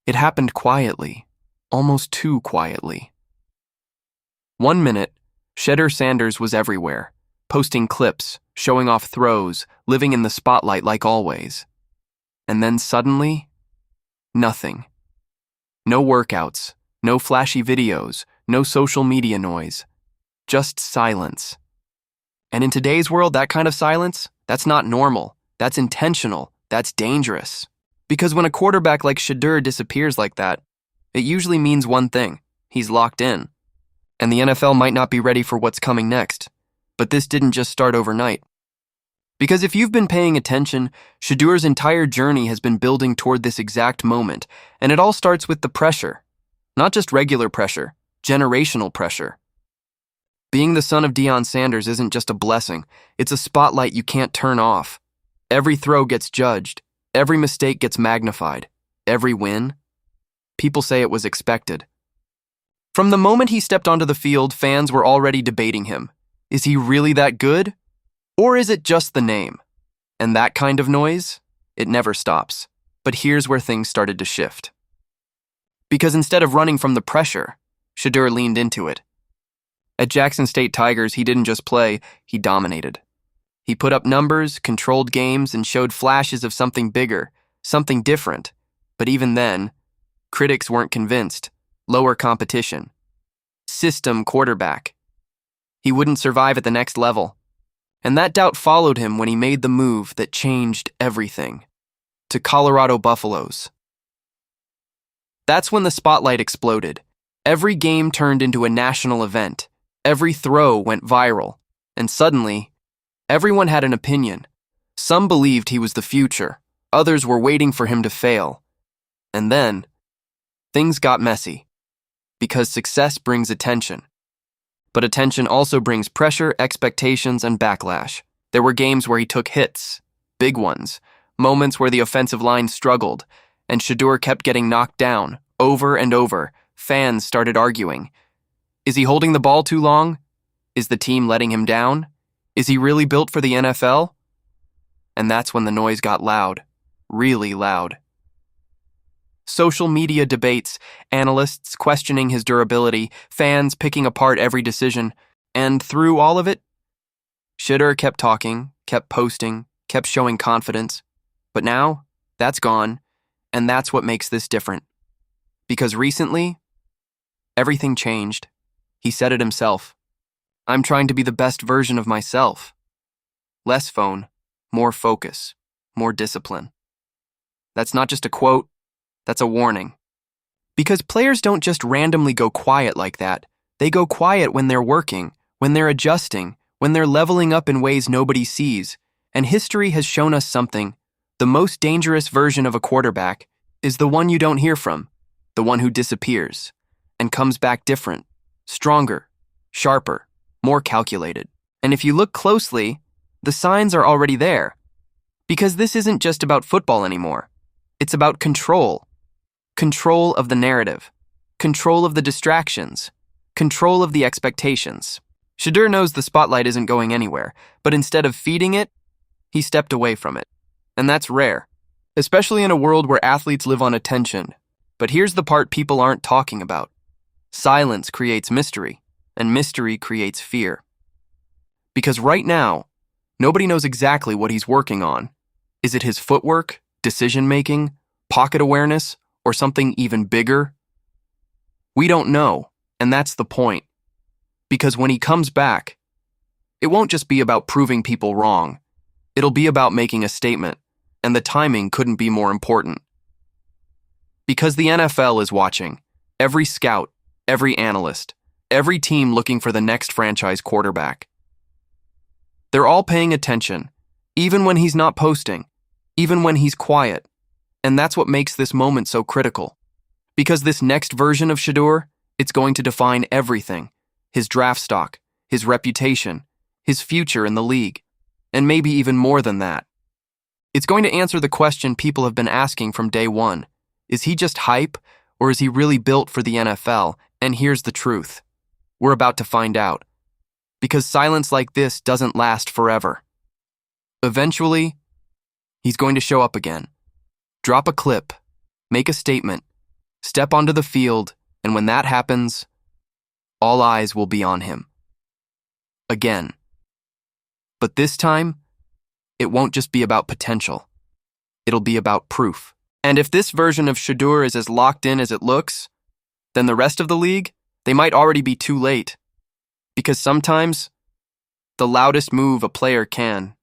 It happened quietly, almost too quietly. 1 minute, Shedeur Sanders was everywhere, posting clips, showing off throws, living in the spotlight like always. And then suddenly, nothing. No workouts, no flashy videos, no social media noise. Just silence. And in today's world, that kind of silence, that's not normal. That's intentional. That's dangerous. Because when a quarterback like Shedeur disappears like that, it usually means one thing: he's locked in. And the NFL might not be ready for what's coming next. But this didn't just start overnight. Because if you've been paying attention, Shedeur's entire journey has been building toward this exact moment, and it all starts with the pressure. Not just regular pressure, generational pressure. Being the son of Deion Sanders isn't just a blessing, it's a spotlight you can't turn off. Every throw gets judged, every mistake gets magnified, every win. People say it was expected. From the moment he stepped onto the field, fans were already debating him. Is he really that good? Or is it just the name? And that kind of noise, it never stops. But here's where things started to shift. Because instead of running from the pressure, Shedeur leaned into it. At Jackson State Tigers, he didn't just play, he dominated. He put up numbers, controlled games, and showed flashes of something bigger, something different. But even then, critics weren't convinced. Lower competition. System quarterback. He wouldn't survive at the next level. And that doubt followed him when he made the move that changed everything. To Colorado Buffaloes. That's when the spotlight exploded. Every game turned into a national event. Every throw went viral. And suddenly, everyone had an opinion. Some believed he was the future. Others were waiting for him to fail. And then, things got messy. Because success brings attention. But attention also brings pressure, expectations, and backlash. There were games where he took hits, big ones, moments where the offensive line struggled, and Shedeur kept getting knocked down, over and over. Fans started arguing. Is he holding the ball too long? Is the team letting him down? Is he really built for the NFL? And that's when the noise got loud, really loud. Social media debates, analysts questioning his durability, fans picking apart every decision, and through all of it, Shedeur kept talking, kept posting, kept showing confidence. But now, that's gone, and that's what makes this different. Because recently, everything changed. He said it himself. I'm trying to be the best version of myself. Less phone, more focus, more discipline. That's not just a quote. That's a warning. Because players don't just randomly go quiet like that. They go quiet when they're working, when they're adjusting, when they're leveling up in ways nobody sees. And history has shown us something. The most dangerous version of a quarterback is the one you don't hear from, the one who disappears and comes back different, stronger, sharper, more calculated. And if you look closely, the signs are already there. Because this isn't just about football anymore. It's about control. Control of the narrative, control of the distractions, control of the expectations. Shedeur knows the spotlight isn't going anywhere, but instead of feeding it, he stepped away from it. And that's rare, especially in a world where athletes live on attention. But here's the part people aren't talking about. Silence creates mystery, and mystery creates fear. Because right now, nobody knows exactly what he's working on. Is it his footwork, decision-making, pocket awareness, or something even bigger? We don't know, and that's the point. Because when he comes back, it won't just be about proving people wrong. It'll be about making a statement, and the timing couldn't be more important. Because the NFL is watching. Every scout, every analyst, every team looking for the next franchise quarterback. They're all paying attention, even when he's not posting, even when he's quiet. And that's what makes this moment so critical. Because this next version of Shedeur, it's going to define everything. His draft stock, his reputation, his future in the league, and maybe even more than that. It's going to answer the question people have been asking from day one. Is he just hype, or is he really built for the NFL? And here's the truth. We're about to find out. Because silence like this doesn't last forever. Eventually, he's going to show up again. Drop a clip, make a statement, step onto the field, and when that happens, all eyes will be on him. Again. But this time, it won't just be about potential. It'll be about proof. And if this version of Shedeur is as locked in as it looks, then the rest of the league, they might already be too late. Because sometimes, the loudest move a player can